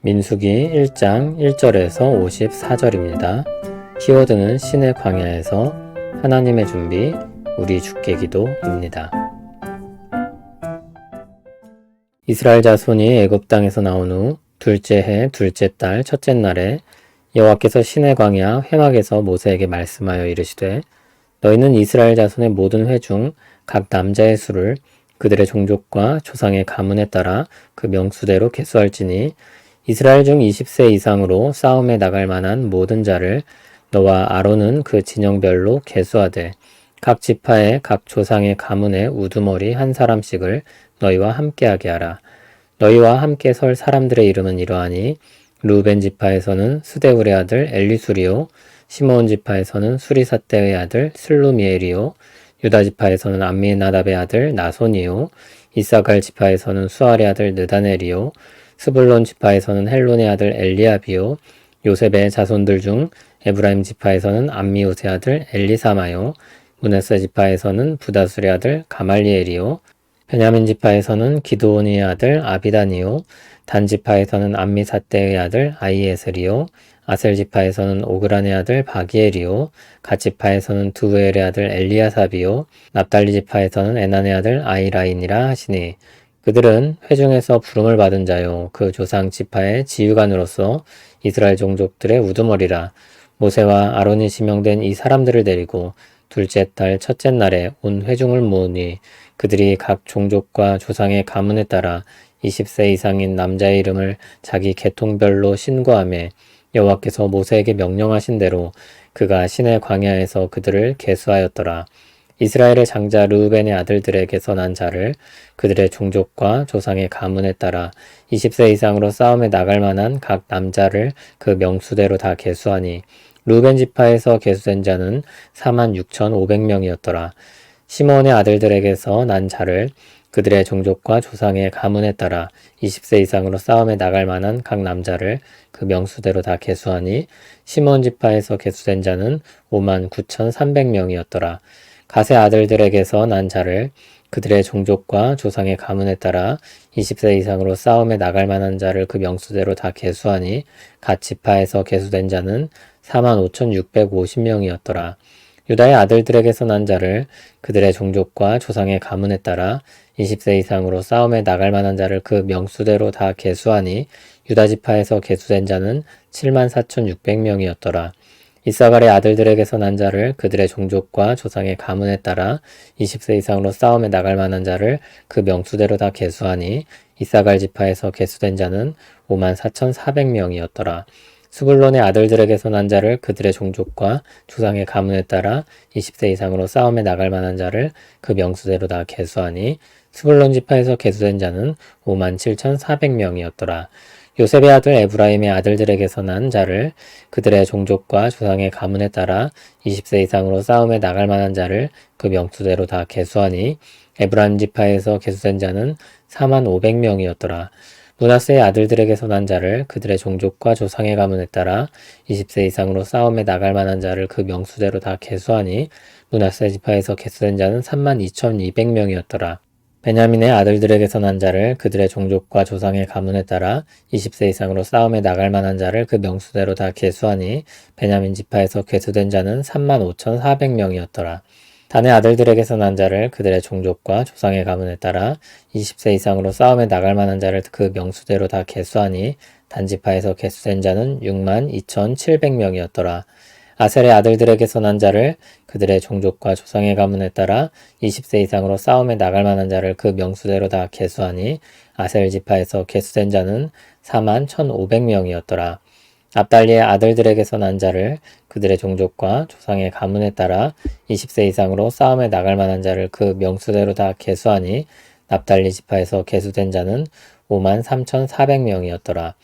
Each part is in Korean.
민수기 1장 1절에서 54절입니다. 키워드는 신의 광야에서 하나님의 준비, 우리 주께 기도입니다. 이스라엘 자손이 애굽 땅에서 나온 후 둘째 해 둘째 달 첫째 날에 여호와께서 신의 광야 회막에서 모세에게 말씀하여 이르시되 너희는 이스라엘 자손의 모든 회 중 각 남자의 수를 그들의 종족과 조상의 가문에 따라 그 명수대로 계수할지니 이스라엘 중 20세 이상으로 싸움에 나갈 만한 모든 자를 너와 아론은 그 진영별로 계수하되 각 지파의 각 조상의 가문의 우두머리 한 사람씩을 너희와 함께하게 하라. 너희와 함께 설 사람들의 이름은 이러하니 루벤 지파에서는 스데울의 아들 엘리수리요, 시므온 지파에서는 수리삿대의 아들 슬루미엘이요, 유다 지파에서는 암미나답의 아들 나손이요, 이사갈 지파에서는 수알의 아들 느다넬이요, 스불론 지파에서는 헬론의 아들 엘리압이요, 요셉의 자손들 중 에브라임 지파에서는 암미우스의 아들 엘리사마요, 므낫세 지파에서는 부다술의 아들 가말리엘이요, 베냐민 지파에서는 기드온의 아들 아비단이요, 단 지파에서는 암미삿대의 아들 아이에셀이요, 아셀 지파에서는 오그란의 아들 바기엘이요, 갓 지파에서는 두우엘의 아들 엘리아삽이요, 납달리 지파에서는 에난의 아들 아이라인이라 하시니 그들은 회중에서 부름을 받은 자요 그 조상 지파의 지휘관으로서 이스라엘 종족들의 우두머리라. 모세와 아론이 지명된 이 사람들을 데리고 둘째 달 첫째 날에 온 회중을 모으니 그들이 각 종족과 조상의 가문에 따라 20세 이상인 남자의 이름을 자기 계통별로 신고하며 여호와께서 모세에게 명령하신 대로 그가 신의 광야에서 그들을 계수하였더라. 이스라엘의 장자 르우벤의 아들들에게서 난 자를 그들의 종족과 조상의 가문에 따라 20세 이상으로 싸움에 나갈 만한 각 남자를 그 명수대로 다 계수하니 르우벤 지파에서 계수된 자는 46,500명이었더라. 시므온의 아들들에게서 난 자를 그들의 종족과 조상의 가문에 따라 20세 이상으로 싸움에 나갈 만한 각 남자를 그 명수대로 다 계수하니 시므온 지파에서 계수된 자는 59,300명이었더라. 갓의 아들들에게서 난 자를 그들의 종족과 조상의 가문에 따라 20세 이상으로 싸움에 나갈 만한 자를 그 명수대로 다 계수하니 갓 지파에서 계수된 자는 45,650명이었더라. 유다의 아들들에게서 난 자를 그들의 종족과 조상의 가문에 따라 20세 이상으로 싸움에 나갈 만한 자를 그 명수대로 다 계수하니 유다 지파에서 계수된 자는 74,600명이었더라. 이사갈의 아들들에게서 난 자를 그들의 종족과 조상의 가문에 따라 20세 이상으로 싸움에 나갈 만한 자를 그 명수대로 다 계수하니 이사갈 지파에서 계수된 자는 54,400명이었더라. 스불론의 아들들에게서 난 자를 그들의 종족과 조상의 가문에 따라 20세 이상으로 싸움에 나갈 만한 자를 그 명수대로 다 계수하니 스불론 지파에서 계수된 자는 57,400명이었더라. 요셉의 아들 에브라임의 아들들에게서 난 자를 그들의 종족과 조상의 가문에 따라 20세 이상으로 싸움에 나갈 만한 자를 그 명수대로 다 계수하니 에브라임 지파에서 계수된 자는 45,000명이었더라. 므낫세의 아들들에게서 난 자를 그들의 종족과 조상의 가문에 따라 20세 이상으로 싸움에 나갈 만한 자를 그 명수대로 다 계수하니 므낫세 지파에서 계수된 자는 32,200명이었더라. 베냐민의 아들들에게서 난 자를 그들의 종족과 조상의 가문에 따라 20세 이상으로 싸움에 나갈 만한 자를 그 명수대로 다 계수하니 베냐민 지파에서 계수된 자는 35,400명이었더라. 단의 아들들에게서 난 자를 그들의 종족과 조상의 가문에 따라 20세 이상으로 싸움에 나갈 만한 자를 그 명수대로 다 계수하니 단 지파에서 계수된 자는 62,700명이었더라. 아셀의 아들들에게서 난 자를 그들의 종족과 조상의 가문에 따라 20세 이상으로 싸움에 나갈 만한 자를 그 명수대로 다 계수하니 아셀 지파에서 계수된 자는 41,500명이었더라. 납달리의 아들들에게서 난 자를 그들의 종족과 조상의 가문에 따라 20세 이상으로 싸움에 나갈 만한 자를 그 명수대로 다 계수하니 납달리 지파에서 계수된 자는 53,400명이었더라.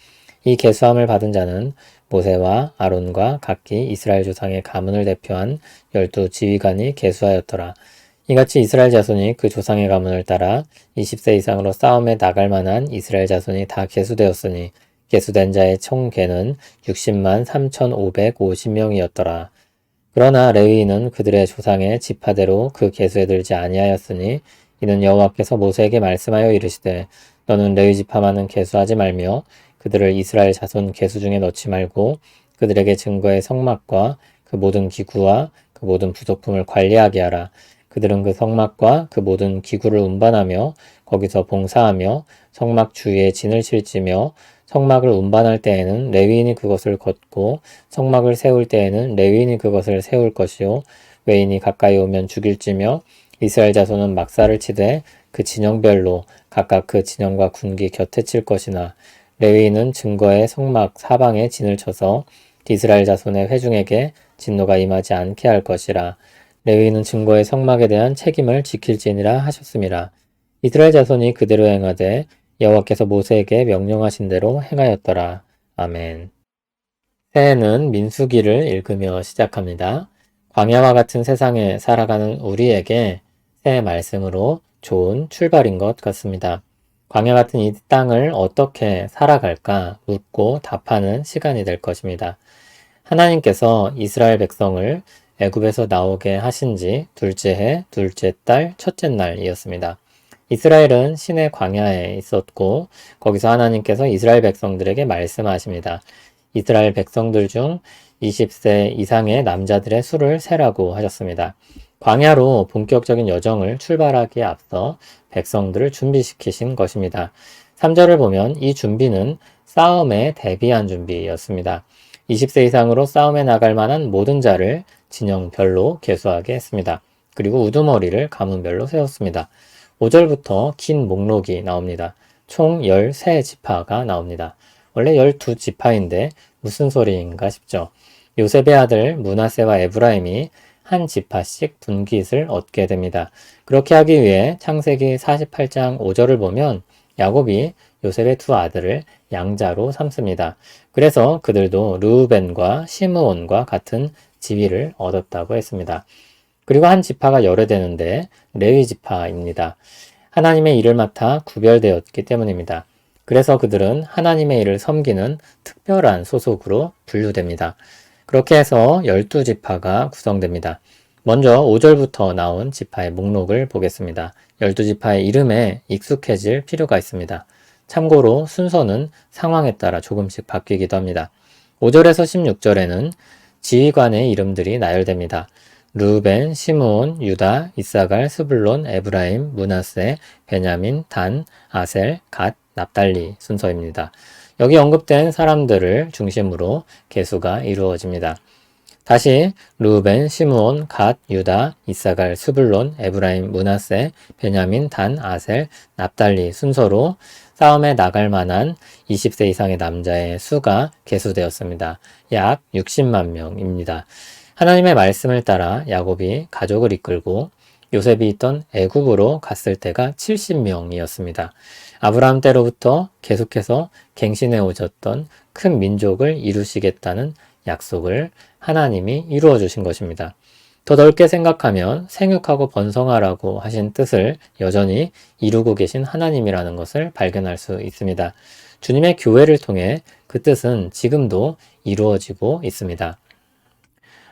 이 계수함을 받은 자는 모세와 아론과 각기 이스라엘 조상의 가문을 대표한 12 지휘관이 계수하였더라. 이같이 이스라엘 자손이 그 조상의 가문을 따라 20세 이상으로 싸움에 나갈 만한 이스라엘 자손이 다 계수되었으니 계수된 자의 총계는 60만 3,550명이었더라. 그러나 레위인은 그들의 조상의 지파대로 그 계수에 들지 아니하였으니 이는 여호와께서 모세에게 말씀하여 이르시되 너는 레위 지파만은 계수하지 말며 그들을 이스라엘 자손 계수 중에 넣지 말고 그들에게 증거의 성막과 그 모든 기구와 그 모든 부속품을 관리하게 하라. 그들은 그 성막과 그 모든 기구를 운반하며 거기서 봉사하며 성막 주위에 진을 칠지며 성막을 운반할 때에는 레위인이 그것을 걷고 성막을 세울 때에는 레위인이 그것을 세울 것이요 외인이 가까이 오면 죽일지며 이스라엘 자손은 막사를 치되 그 진영별로 각각 그 진영과 군기 곁에 칠 것이나 레위인은 증거의 성막 사방에 진을 쳐서 이스라엘 자손의 회중에게 진노가 임하지 않게 할 것이라. 레위인은 증거의 성막에 대한 책임을 지킬지니라 하셨음이라. 이스라엘 자손이 그대로 행하되 여호와께서 모세에게 명령하신 대로 행하였더라. 아멘. 새해는 민수기를 읽으며 시작합니다. 광야와 같은 세상에 살아가는 우리에게 새해 말씀으로 좋은 출발인 것 같습니다. 광야 같은 이 땅을 어떻게 살아갈까 묻고 답하는 시간이 될 것입니다. 하나님께서 이스라엘 백성을 애굽에서 나오게 하신 지 둘째 해, 둘째 달, 첫째 날이었습니다. 이스라엘은 신의 광야에 있었고 거기서 하나님께서 이스라엘 백성들에게 말씀하십니다. 이스라엘 백성들 중 20세 이상의 남자들의 수를 세라고 하셨습니다. 광야로 본격적인 여정을 출발하기에 앞서 백성들을 준비시키신 것입니다. 3절을 보면 이 준비는 싸움에 대비한 준비였습니다. 20세 이상으로 싸움에 나갈 만한 모든 자를 진영별로 계수하게 했습니다. 그리고 우두머리를 가문별로 세웠습니다. 5절부터 긴 목록이 나옵니다. 총 13지파가 나옵니다. 원래 12지파인데 무슨 소리인가 싶죠. 요셉의 아들 므낫세와 에브라임이 한 지파씩 분깃을 얻게 됩니다. 그렇게 하기 위해 창세기 48장 5절을 보면 야곱이 요셉의 두 아들을 양자로 삼습니다. 그래서 그들도 르우벤과 시므온과 같은 지위를 얻었다고 했습니다. 그리고 한 지파가 열애되는데 레위 지파입니다. 하나님의 일을 맡아 구별되었기 때문입니다. 그래서 그들은 하나님의 일을 섬기는 특별한 소속으로 분류됩니다. 그렇게 해서 12지파가 구성됩니다. 먼저 5절부터 나온 지파의 목록을 보겠습니다. 12지파의 이름에 익숙해질 필요가 있습니다. 참고로 순서는 상황에 따라 조금씩 바뀌기도 합니다. 5절에서 16절에는 지휘관의 이름들이 나열됩니다. 르우벤, 시므온, 유다, 이사갈, 스불론, 에브라임, 므낫세, 베냐민, 단, 아셀, 갓, 납달리 순서입니다. 여기 언급된 사람들을 중심으로 계수가 이루어집니다. 다시 르우벤, 시므온, 갓, 유다, 이사갈, 스불론, 에브라임, 므낫세, 베냐민, 단, 아셀, 납달리 순서로 싸움에 나갈 만한 20세 이상의 남자의 수가 계수되었습니다. 약 60만 명입니다. 하나님의 말씀을 따라 야곱이 가족을 이끌고 요셉이 있던 애굽으로 갔을 때가 70명이었습니다. 아브라함 때로부터 계속해서 갱신해 오셨던 큰 민족을 이루시겠다는 약속을 하나님이 이루어 주신 것입니다. 더 넓게 생각하면 생육하고 번성하라고 하신 뜻을 여전히 이루고 계신 하나님이라는 것을 발견할 수 있습니다. 주님의 교회를 통해 그 뜻은 지금도 이루어지고 있습니다.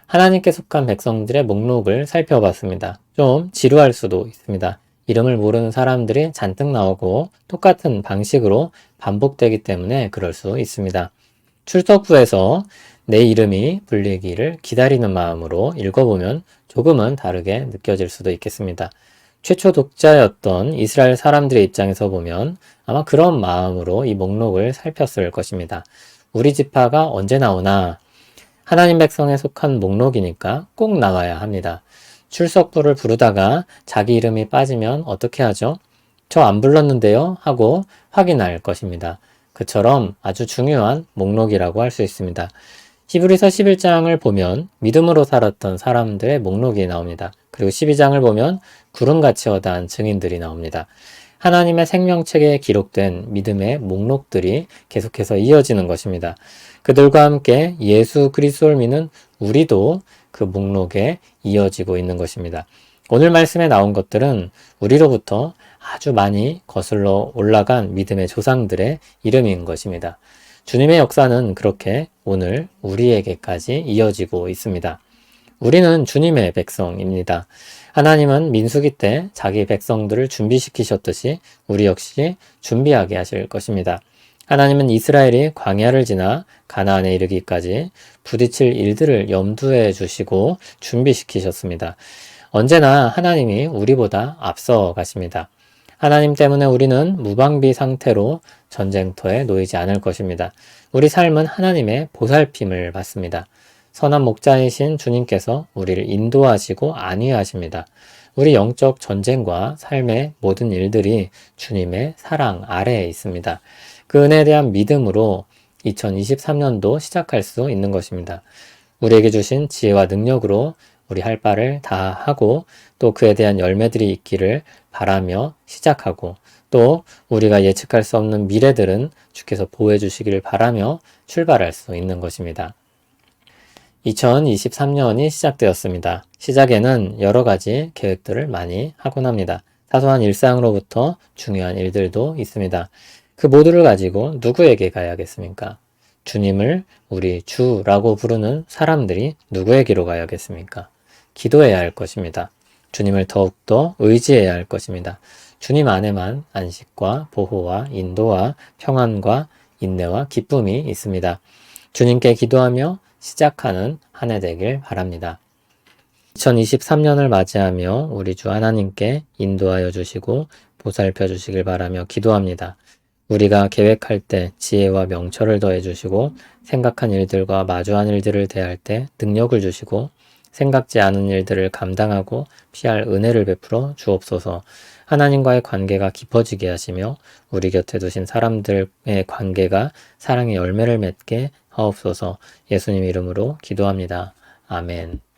하나님께 속한 백성들의 목록을 살펴봤습니다. 좀 지루할 수도 있습니다. 이름을 모르는 사람들이 잔뜩 나오고 똑같은 방식으로 반복되기 때문에 그럴 수 있습니다. 출석부에서 내 이름이 불리기를 기다리는 마음으로 읽어보면 조금은 다르게 느껴질 수도 있겠습니다. 최초 독자였던 이스라엘 사람들의 입장에서 보면 아마 그런 마음으로 이 목록을 살폈을 것입니다. 우리 지파가 언제 나오나? 하나님 백성에 속한 목록이니까 꼭 나와야 합니다. 출석부를 부르다가 자기 이름이 빠지면 어떻게 하죠? 저 안 불렀는데요? 하고 확인할 것입니다. 그처럼 아주 중요한 목록이라고 할 수 있습니다. 히브리서 11장을 보면 믿음으로 살았던 사람들의 목록이 나옵니다. 그리고 12장을 보면 구름같이 어다한 증인들이 나옵니다. 하나님의 생명책에 기록된 믿음의 목록들이 계속해서 이어지는 것입니다. 그들과 함께 예수 그리스도를 믿는 우리도 그 목록에 이어지고 있는 것입니다. 오늘 말씀에 나온 것들은 우리로부터 아주 많이 거슬러 올라간 믿음의 조상들의 이름인 것입니다. 주님의 역사는 그렇게 오늘 우리에게까지 이어지고 있습니다. 우리는 주님의 백성입니다. 하나님은 민수기 때 자기 백성들을 준비시키셨듯이 우리 역시 준비하게 하실 것입니다. 하나님은 이스라엘이 광야를 지나 가나안에 이르기까지 부딪힐 일들을 염두에 두시고 준비시키셨습니다. 언제나 하나님이 우리보다 앞서 가십니다. 하나님 때문에 우리는 무방비 상태로 전쟁터에 놓이지 않을 것입니다. 우리 삶은 하나님의 보살핌을 받습니다. 선한 목자이신 주님께서 우리를 인도하시고 안위하십니다. 우리 영적 전쟁과 삶의 모든 일들이 주님의 사랑 아래에 있습니다. 그 은혜에 대한 믿음으로 2023년도 시작할 수 있는 것입니다. 우리에게 주신 지혜와 능력으로 우리 할 바를 다 하고 또 그에 대한 열매들이 있기를 바라며 시작하고 또 우리가 예측할 수 없는 미래들은 주께서 보호해 주시기를 바라며 출발할 수 있는 것입니다. 2023년이 시작되었습니다. 시작에는 여러 가지 계획들을 많이 하곤 합니다. 사소한 일상으로부터 중요한 일들도 있습니다. 그 모두를 가지고 누구에게 가야겠습니까? 주님을 우리 주라고 부르는 사람들이 누구에게로 가야겠습니까? 기도해야 할 것입니다. 주님을 더욱더 의지해야 할 것입니다. 주님 안에만 안식과 보호와 인도와 평안과 인내와 기쁨이 있습니다. 주님께 기도하며 시작하는 한 해 되길 바랍니다. 2023년을 맞이하며 우리 주 하나님께 인도하여 주시고 보살펴 주시길 바라며 기도합니다. 우리가 계획할 때 지혜와 명철을 더해 주시고 생각한 일들과 마주한 일들을 대할 때 능력을 주시고 생각지 않은 일들을 감당하고 피할 은혜를 베풀어 주옵소서. 하나님과의 관계가 깊어지게 하시며 우리 곁에 두신 사람들의 관계가 사랑의 열매를 맺게 하옵소서. 예수님 이름으로 기도합니다. 아멘.